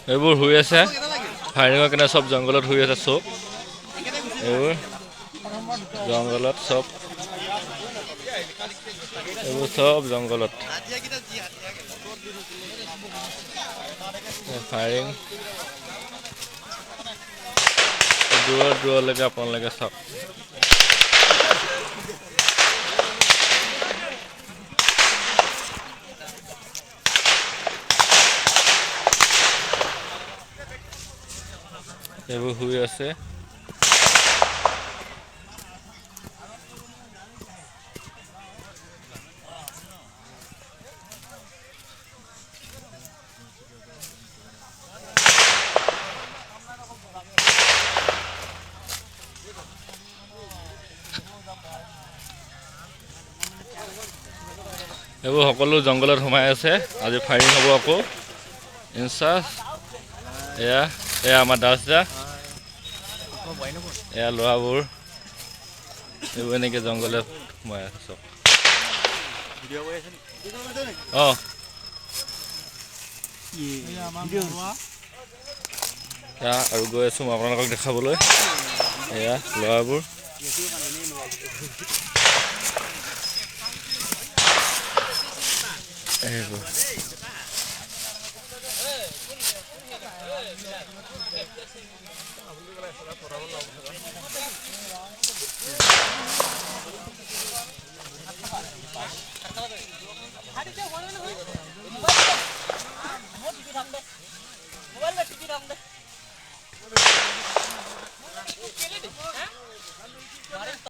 এইবোৰ শুই আছে ফায়াৰিঙৰ কাৰণে চব জংঘলত শুই আছে চব এইবোৰ জংঘলত চব এইবোৰ চব জংঘলত ফায়াৰিং দূৰলৈকে আপোনালোকে চাওক এইবোৰ শুই আছে এইবোৰ সকলো জংঘলত সোমাই আছে আজি ফায়াৰিং হ'ব আকৌ ইনচাৰ্জ এয়া আমাৰ দাসদা এয়া ল'ৰাবোৰ এইবোৰ এনেকৈ জংঘলত সোমাই আছে চব অঁ আৰু গৈ আছোঁ মই আপোনালোকক দেখাবলৈ এয়া ল'ৰাবোৰ এইবোৰ